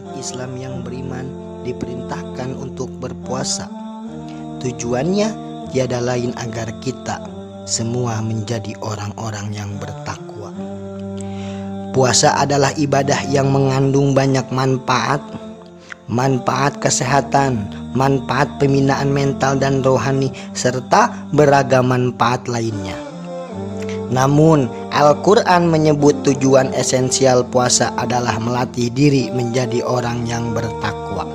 umat Islam yang beriman diperintahkan untuk berpuasa. Tujuannya tiada lain agar kita semua menjadi orang-orang yang bertakwa. Puasa adalah ibadah yang mengandung banyak manfaat kesehatan, manfaat pembinaan mental dan rohani, serta beragam manfaat lainnya. Namun, Al-Quran menyebut tujuan esensial puasa adalah melatih diri menjadi orang yang bertakwa.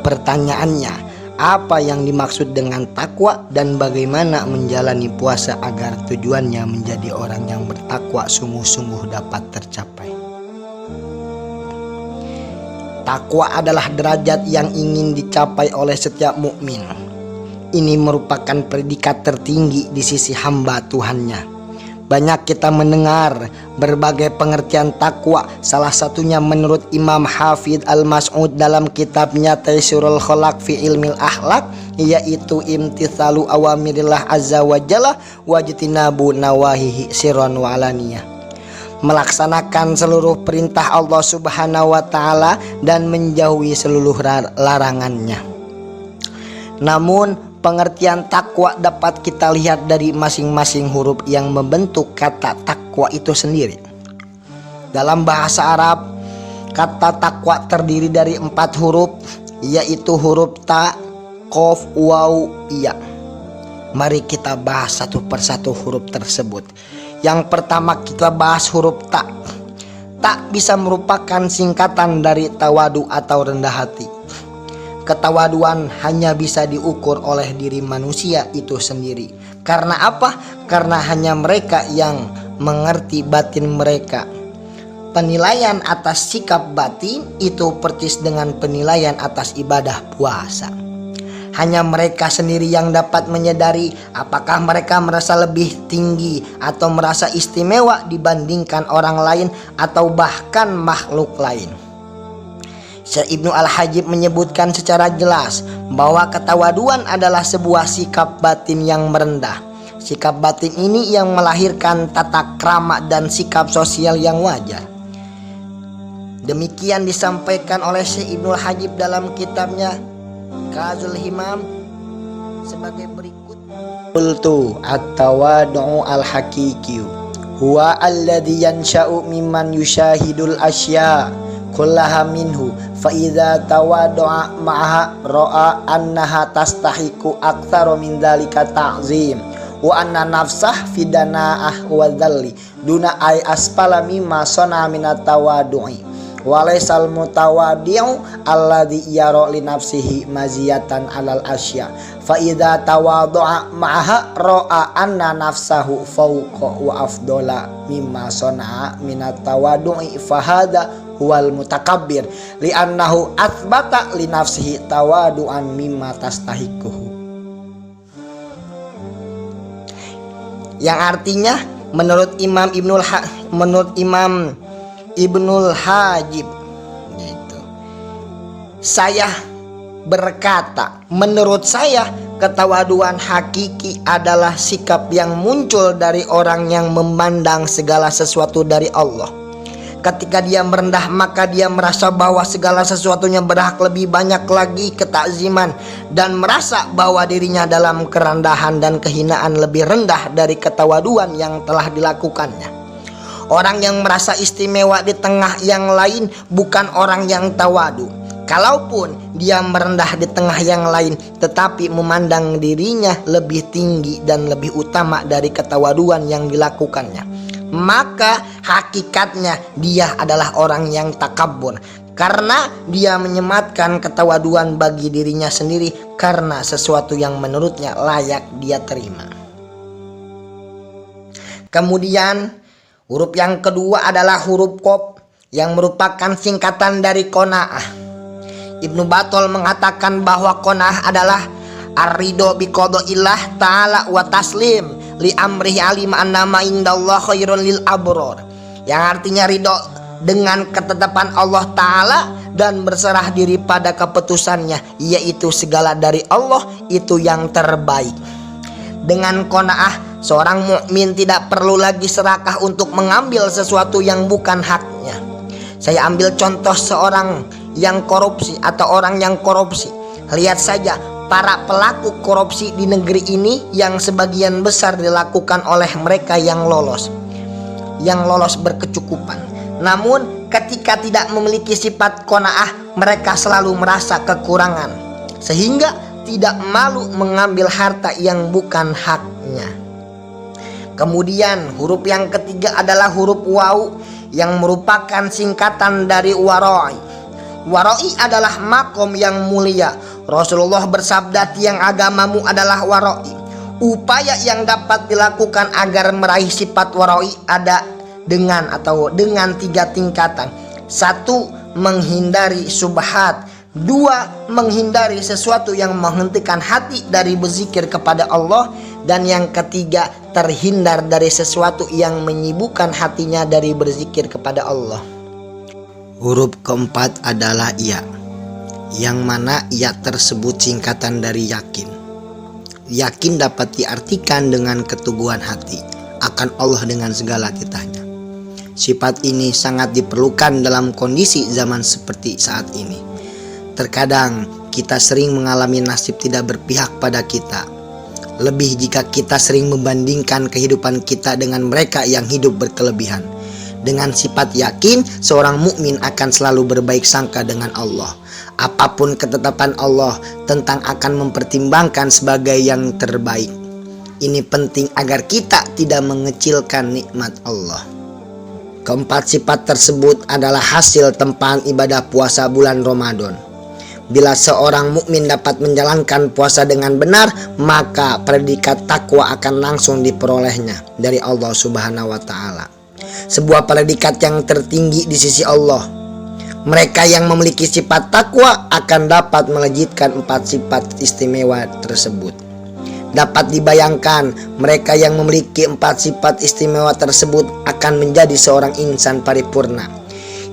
Pertanyaannya, apa yang dimaksud dengan takwa dan bagaimana menjalani puasa agar tujuannya menjadi orang yang bertakwa sungguh-sungguh dapat tercapai? Takwa adalah derajat yang ingin dicapai oleh setiap mukmin. Ini merupakan predikat tertinggi di sisi hamba Tuhannya. Banyak kita mendengar berbagai pengertian takwa, salah satunya menurut Imam Hafidz Al-Mas'ud dalam kitabnya Taysirul Khalaq fi Ilmil Akhlaq, yaitu imtithalu awamirillah azza wa jalla wajtinabu nawahihi sirran wa alaniyah. Melaksanakan seluruh perintah Allah Subhanahu wa ta'ala dan menjauhi seluruh larangannya. Namun pengertian takwa dapat kita lihat dari masing-masing huruf yang membentuk kata takwa itu sendiri. Dalam bahasa Arab, kata takwa terdiri dari 4 huruf, yaitu huruf ta, qaf, waw, ya. Mari kita bahas satu persatu huruf tersebut. Yang pertama kita bahas huruf ta. Ta bisa merupakan singkatan dari tawadu atau rendah hati. Ketawaduan hanya bisa diukur oleh diri manusia itu sendiri. Karena apa? Karena hanya mereka yang mengerti batin mereka. Penilaian atas sikap batin itu persis dengan penilaian atas ibadah puasa. Hanya mereka sendiri yang dapat menyadari apakah mereka merasa lebih tinggi atau merasa istimewa dibandingkan orang lain atau bahkan makhluk lain. Syekh Ibnu Al-Hajib menyebutkan secara jelas bahwa ketawaduan adalah sebuah sikap batin yang merendah. Sikap batin ini yang melahirkan tata krama dan sikap sosial yang wajar. Demikian disampaikan oleh Syekh Ibnu Al-Hajib dalam kitabnya Kazul Himam sebagai berikut. Qultu at-tawadu'u al-haqiqi huwa alladhi yansha'u mimman yushahidul asya kullaha minhu fa idza tawadu'a ma'aha ra'a annaha tastahiqu aktsara min dzalika ta'zim wa anna nafsah fi dana'ah wa dzalli duna ay asfala mimma sana minat tawadu'i walaisal mutawadi'u alladhi yara li nafsihi maziyatan alal asya fa idza tawadu'a ma'aha ra'a anna nafsahu fawqa wa afdala mimma sana'a minat tawadu'i fa hadha huwal mutakabbir li annahu athbata li nafsihi tawadu'an mimma tastahiquhu. Yang artinya menurut Imam Ibnul Hajib gitu. Saya berkata, menurut saya ketawaduan hakiki adalah sikap yang muncul dari orang yang memandang segala sesuatu dari Allah. Ketika dia merendah, maka dia merasa bahwa segala sesuatunya berhak lebih banyak lagi ketakziman dan merasa bahwa dirinya dalam kerendahan dan kehinaan lebih rendah dari ketawaduan yang telah dilakukannya. Orang yang merasa istimewa di tengah yang lain bukan orang yang tawadu. Kalaupun dia merendah di tengah yang lain, tetapi memandang dirinya lebih tinggi dan lebih utama dari ketawaduan yang dilakukannya, maka hakikatnya dia adalah orang yang takabur. Karena dia menyematkan ketawaduan bagi dirinya sendiri karena sesuatu yang menurutnya layak dia terima. Kemudian huruf yang kedua adalah huruf qaf yang merupakan singkatan dari qanaah. Ibnu Battal mengatakan bahwa qanaah adalah ar-ridho bi qadaillah ta'ala wa taslim li amrihi alima annama indallah khairun lil abror. Yang artinya ridho dengan ketetapan Allah Ta'ala dan berserah diri pada keputusannya, yaitu segala dari Allah itu yang terbaik. Dengan qanaah, seorang mukmin tidak perlu lagi serakah untuk mengambil sesuatu yang bukan haknya. Saya ambil contoh seorang yang korupsi atau orang yang korupsi. Lihat saja para pelaku korupsi di negeri ini yang sebagian besar dilakukan oleh mereka yang lolos berkecukupan. Namun ketika tidak memiliki sifat qanaah, mereka selalu merasa kekurangan sehingga tidak malu mengambil harta yang bukan haknya. Kemudian huruf yang ketiga adalah huruf waw yang merupakan singkatan dari warai. Warai adalah makom yang mulia. Rasulullah bersabda, tiang agamamu adalah warai. Upaya yang dapat dilakukan agar meraih sifat warai ada dengan 3 tingkatan. 1. Menghindari subhat. 2. Menghindari sesuatu yang menghentikan hati dari berzikir kepada Allah. Dan yang ketiga, terhindar dari sesuatu yang menyibukkan hatinya dari berzikir kepada Allah. Huruf keempat adalah ya, yang mana ya tersebut singkatan dari yakin. Yakin dapat diartikan dengan keteguhan hati akan Allah dengan segala titahnya. Sifat ini sangat diperlukan dalam kondisi zaman seperti saat ini. Terkadang kita sering mengalami nasib tidak berpihak pada kita. Lebih jika kita sering membandingkan kehidupan kita dengan mereka yang hidup berkelebihan. Dengan sifat yakin, seorang mukmin akan selalu berbaik sangka dengan Allah. Apapun ketetapan Allah tentang akan mempertimbangkan sebagai yang terbaik. Ini penting agar kita tidak mengecilkan nikmat Allah. Keempat sifat tersebut adalah hasil tempaan ibadah puasa bulan Ramadan. Bila seorang mukmin dapat menjalankan puasa dengan benar, maka predikat takwa akan langsung diperolehnya dari Allah Subhanahu wa Ta'ala. Sebuah predikat yang tertinggi di sisi Allah. Mereka yang memiliki sifat takwa akan dapat melejitkan 4 sifat istimewa tersebut. Dapat dibayangkan, mereka yang memiliki 4 sifat istimewa tersebut akan menjadi seorang insan paripurna.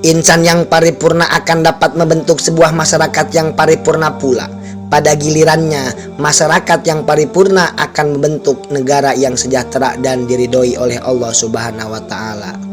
Insan yang paripurna akan dapat membentuk sebuah masyarakat yang paripurna pula. Pada gilirannya, masyarakat yang paripurna akan membentuk negara yang sejahtera dan diridhoi oleh Allah Subhanahu wa Ta'ala.